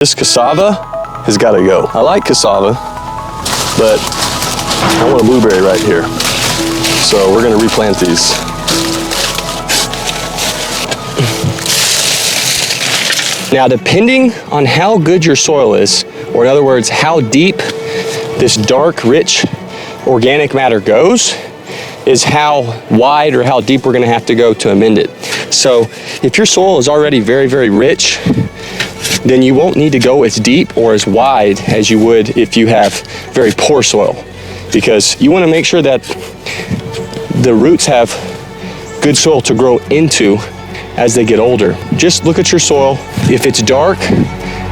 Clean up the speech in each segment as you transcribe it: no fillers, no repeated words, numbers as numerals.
This cassava has got to go. I like cassava, but I want a blueberry right here. So we're going to replant these. Now, depending on how good your soil is, or in other words, how deep this dark, rich organic matter goes, is how wide or how deep we're going to have to go to amend it. So if your soil is already very, very rich, then you won't need to go as deep or as wide as you would if you have very poor soil, because you want to make sure that the roots have good soil to grow into as they get older. Just look at your soil. If it's dark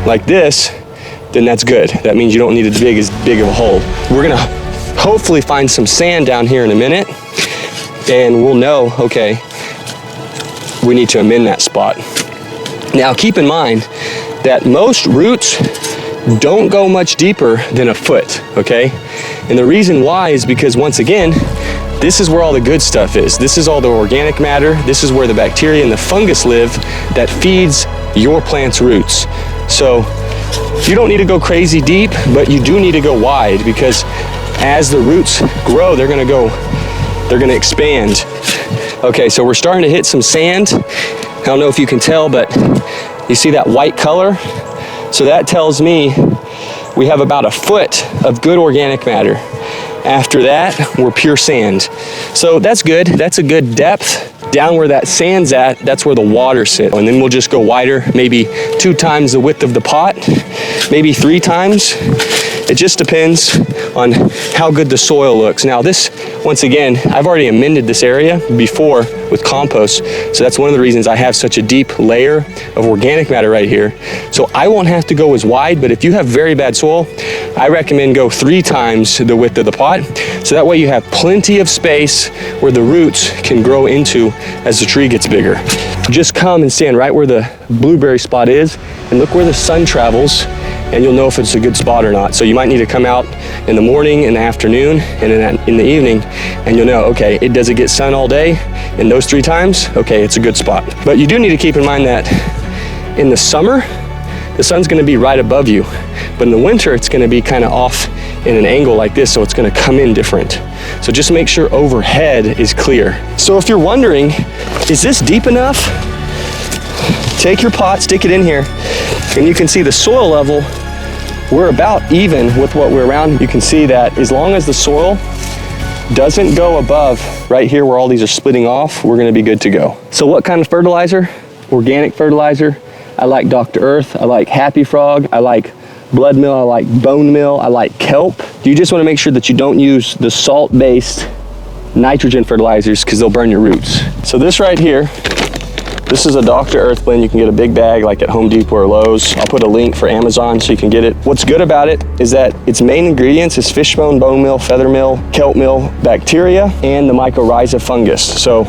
like this, then that's good. That means you don't need as big of a hole. We're gonna hopefully find some sand down here in a minute, and we'll know, okay, we need to amend that spot. Now keep in mind that most roots don't go much deeper than a foot, okay? And the reason why is because, once again, this is where all the good stuff is. This is all the organic matter. This is where the bacteria and the fungus live that feeds your plant's roots. So you don't need to go crazy deep, but you do need to go wide, because as the roots grow, they're gonna expand. Okay, so we're starting to hit some sand. I don't know if you can tell, but you see that white color? So that tells me we have about a foot of good organic matter. After that, we're pure sand. So that's good. That's a good depth. Down where that sand's at, that's where the water sits. And then we'll just go wider, maybe 2 times the width of the pot, maybe 3 times. It just depends on how good the soil looks. Now this, once again, I've already amended this area before with compost. So that's one of the reasons I have such a deep layer of organic matter right here. So I won't have to go as wide, but if you have very bad soil, I recommend go 3 times the width of the pot. So that way you have plenty of space where the roots can grow into as the tree gets bigger. Just come and stand right where the blueberry spot is and look where the sun travels, and you'll know if it's a good spot or not. So you might need to come out in the morning, in the afternoon, and in the evening, and you'll know, okay, does it get sun all day? And those 3 times, okay, it's a good spot. But you do need to keep in mind that in the summer, the sun's gonna be right above you. But in the winter, it's gonna be kind of off in an angle like this, so it's gonna come in different. So just make sure overhead is clear. So if you're wondering, is this deep enough? Take your pot, stick it in here, and you can see the soil level. We're about even with what we're around. You can see that as long as the soil doesn't go above right here where all these are splitting off, we're gonna be good to go. So what kind of fertilizer? Organic fertilizer. I like Dr. Earth, I like Happy Frog, I like blood meal, I like bone meal, I like kelp. You just wanna make sure that you don't use the salt-based nitrogen fertilizers, because they'll burn your roots. So this right here, this is a Dr. Earth blend. You can get a big bag like at Home Depot or Lowe's. I'll put a link for Amazon so you can get it. What's good about it is that its main ingredients is fish bone, bone meal, feather meal, kelp meal, bacteria, and the mycorrhiza fungus. So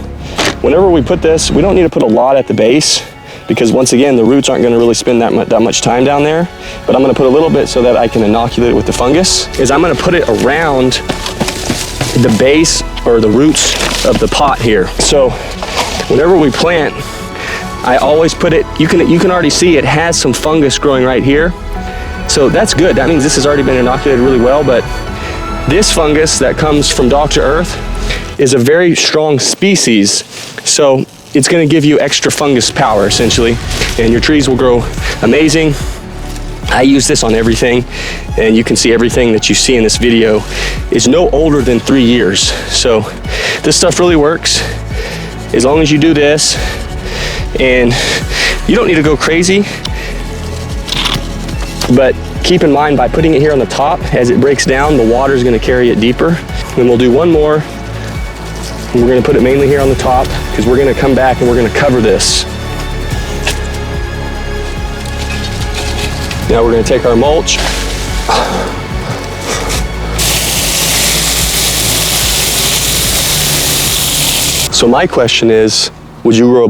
whenever we put this, we don't need to put a lot at the base, because once again, the roots aren't gonna really spend that much time down there. But I'm gonna put a little bit so that I can inoculate it with the fungus. I'm gonna put it around the base or the roots of the pot here. So whenever we plant, I always put it, you can already see it has some fungus growing right here. So that's good. That means this has already been inoculated really well. But this fungus that comes from Dr. Earth is a very strong species. So it's gonna give you extra fungus power essentially, and your trees will grow amazing. I use this on everything, and you can see everything that you see in this video is no older than 3 years. So this stuff really works as long as you do this. And you don't need to go crazy, but keep in mind, by putting it here on the top, as it breaks down, the water is going to carry it deeper. Then we'll do one more, and we're going to put it mainly here on the top, because we're going to come back and we're going to cover this. Now we're going to take our mulch. So my question is, would you grow a